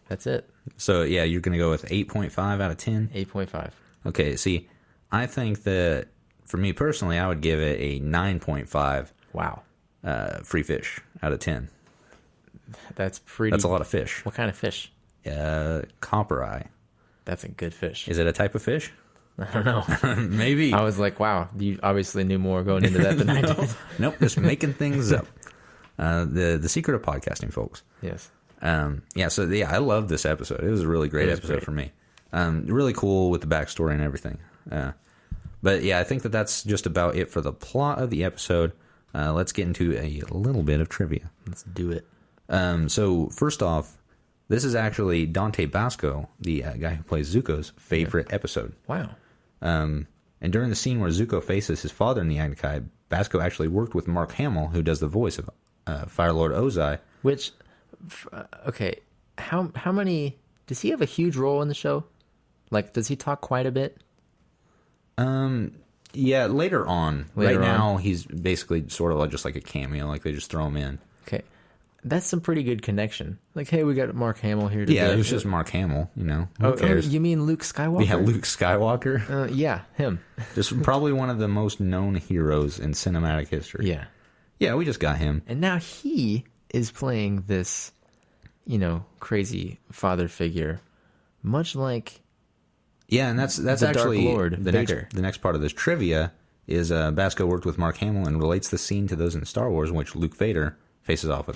that's it. So, yeah, you're going to go with 8.5 out of 10? 8.5. Okay, see, I think that, for me personally, I would give it a 9.5 Wow. Free fish out of 10. That's pretty... That's a lot of fish. What kind of fish? Copper eye. That's a good fish. Is it a type of fish? I don't know. Maybe. I was like, wow, you obviously knew more going into that than I did. Nope, just making things up. The secret of podcasting, folks. Yes. I love this episode. It was a really great episode for me. Really cool with the backstory and everything. But yeah, I think that's just about it for the plot of the episode. Let's get into a little bit of trivia. Let's do it. So first off, this is actually Dante Basco, the guy who plays Zuko's favorite episode. Wow. And during the scene where Zuko faces his father in the Agni, Basco actually worked with Mark Hamill, who does the voice of Fire Lord Ozai. Which, okay, how many... Does he have a huge role in the show? Like, does he talk quite a bit? Yeah, later on. Right now, he's basically sort of just like a cameo. Like, they just throw him in. Okay. That's some pretty good connection. Like, hey, we got Mark Hamill here today. Yeah, it was just Mark Hamill, you know. Who cares? You mean Luke Skywalker? Yeah, Luke Skywalker. Yeah, him. Just probably one of the most known heroes in cinematic history. Yeah. Yeah, we just got him. And now he is playing this, crazy father figure, much like... Yeah, and that's the actually Dark Lord, the next part of this trivia is Basco worked with Mark Hamill and relates the scene to those in Star Wars in which Luke Skywalker faces off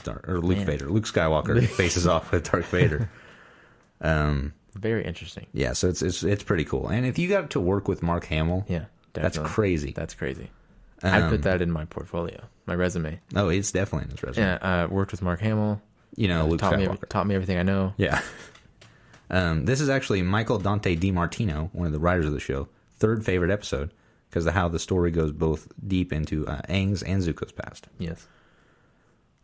with Darth Vader. Very interesting. Yeah, so it's pretty cool. And if you got to work with Mark Hamill, yeah, that's crazy. That's crazy. I put that in my portfolio, my resume. Oh, it's definitely in his resume. Yeah, worked with Mark Hamill. Luke Skywalker. Taught me everything I know. Yeah. This is actually Michael Dante DiMartino, one of the writers of the show, third favorite episode because of how the story goes both deep into Aang's and Zuko's past. Yes.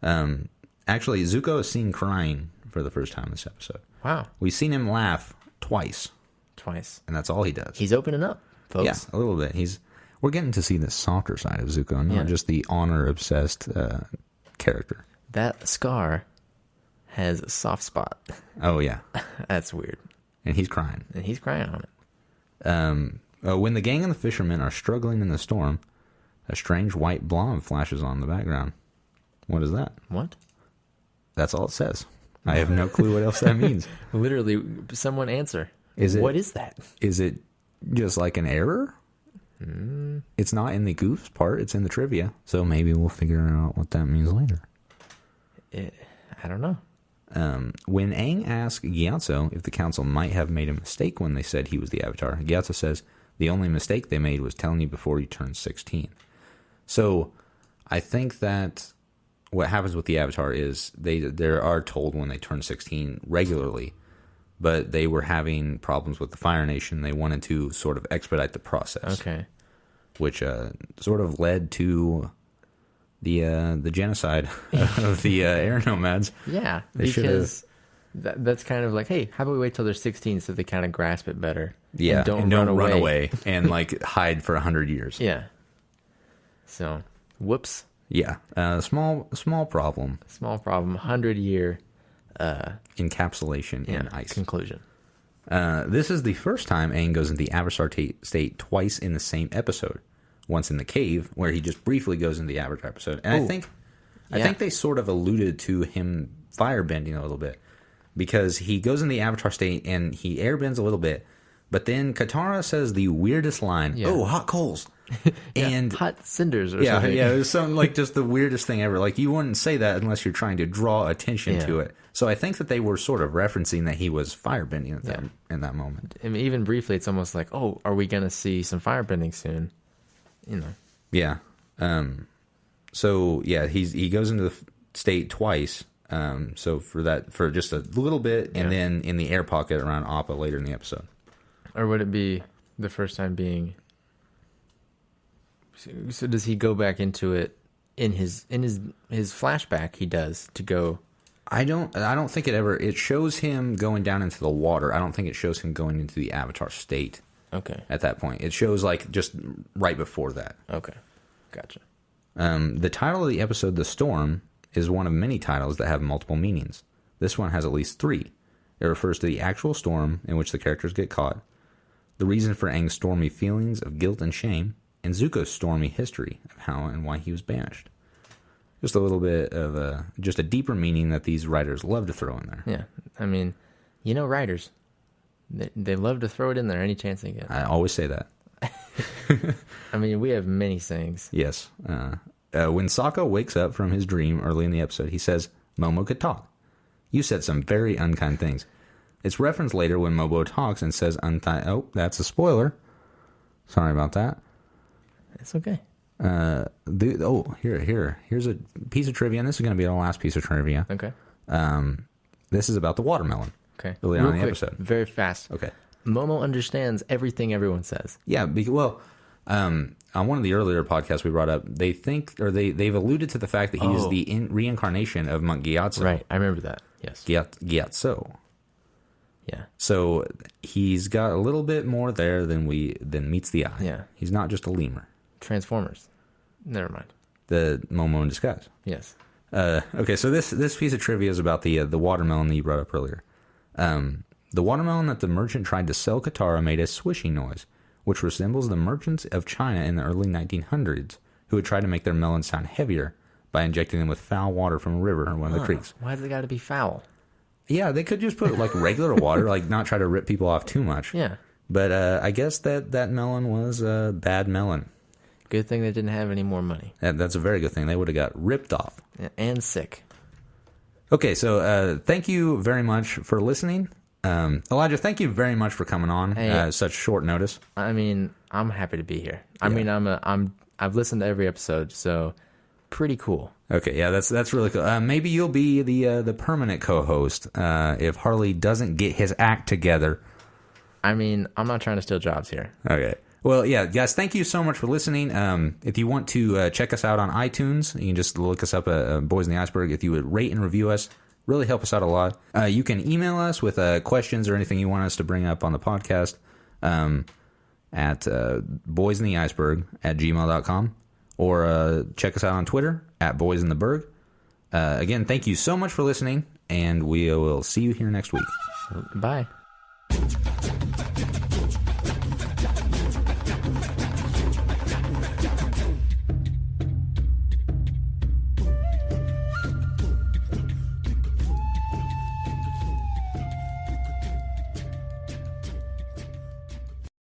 Actually, Zuko is seen crying for the first time in this episode. Wow. We've seen him laugh twice. And that's all he does. He's opening up, folks. Yeah, a little bit. We're getting to see the softer side of Zuko, not just the honor-obsessed character. That scar has a soft spot. Oh, yeah. That's weird. And he's crying. On it. When the gang and the fishermen are struggling in the storm, a strange white blob flashes on in the background. What is that? What? That's all it says. I have no clue what else that means. Literally, someone answer. What is that? Is it just like an error? It's not in the goofs part. It's in the trivia. So maybe we'll figure out what that means later. I don't know. When Aang asks Gyatso if the council might have made a mistake when they said he was the Avatar, Gyatso says the only mistake they made was telling you before you turned 16. So I think that what happens with the Avatar is they are told when they turn 16 regularly, but they were having problems with the Fire Nation. They wanted to sort of expedite the process. Okay. Which sort of led to the genocide of the air nomads. Yeah, because that's kind of like, hey, how about we wait till they're 16 so they kind of grasp it better? Yeah, and don't run away and like hide for 100 years. Yeah. So, whoops. Yeah, small problem. Small problem. 100-year encapsulation in ice. Conclusion. This is the first time Aang goes into the Avatar state twice in the same episode. Once in the cave, where he just briefly goes into the Avatar episode. And I think they sort of alluded to him firebending a little bit. Because he goes in the Avatar state and he airbends a little bit. But then Katara says the weirdest line, "Oh, hot coals." And hot cinders or something. Yeah, it was something like just the weirdest thing ever. Like, you wouldn't say that unless you're trying to draw attention to it. So I think that they were sort of referencing that he was firebending in that moment. I mean, even briefly, it's almost like, oh, are we going to see some firebending soon? Yeah. So yeah, he goes into the state twice. So for just a little bit, and then in the air pocket around Appa later in the episode. Or would it be the first time being So does he go back into it in his flashback? He does to go. I don't think it shows him going down into the water. I don't think it shows him going into the Avatar state. Okay. At that point, it shows like just right before that. Okay, gotcha. The title of the episode, "The Storm," is one of many titles that have multiple meanings. This one has at least 3. It refers to the actual storm in which the characters get caught, the reason for Aang's stormy feelings of guilt and shame, and Zuko's stormy history of how and why he was banished. Just a little bit of just a deeper meaning that these writers love to throw in there. Yeah, I mean, writers, they love to throw it in there any chance they get. I always say that. I mean, we have many sayings. Yes. When Sokka wakes up from his dream early in the episode, he says, "Momo could talk. You said some very unkind things." It's referenced later when Momo talks and says oh, that's a spoiler. Sorry about that. It's okay. Here's a piece of trivia, and this is going to be our last piece of trivia. Okay. This is about the watermelon. Okay. Early on in the episode. Very fast. Okay. Momo understands everything everyone says. Yeah, on one of the earlier podcasts we brought up, they think, or they've alluded to the fact that he is the reincarnation of Monk Gyatso. Right, I remember that. Yes. Gyatso. Yeah. So he's got a little bit more there than meets the eye. Yeah. He's not just a lemur. Transformers. Never mind. The Momo in disguise. Yes. Okay, so this piece of trivia is about the watermelon that you brought up earlier. The watermelon that the merchant tried to sell Katara made a swishing noise, which resembles the merchants of China in the early 1900s, who would try to make their melons sound heavier by injecting them with foul water from a river or one of the creeks. Why's it got to be foul? Yeah, they could just put like regular water, like not try to rip people off too much. Yeah. But I guess that melon was a bad melon. Good thing they didn't have any more money. That's a very good thing. They would have got ripped off. Yeah, and sick. Okay, so thank you very much for listening. Elijah, thank you very much for coming on such short notice. I mean, I'm happy to be here. I mean, I've listened to every episode, so pretty cool. Okay, yeah, that's really cool. Maybe you'll be the permanent co-host if Harley doesn't get his act together. I mean, I'm not trying to steal jobs here. Okay. Well, yeah, guys, thank you so much for listening. If you want to check us out on iTunes, you can just look us up at Boys in the Iceberg. If you would rate and review us, really help us out a lot. You can email us with questions or anything you want us to bring up on the podcast at boysintheiceberg@gmail.com, or check us out on Twitter at boysintheberg. Again, thank you so much for listening, and we will see you here next week. Bye.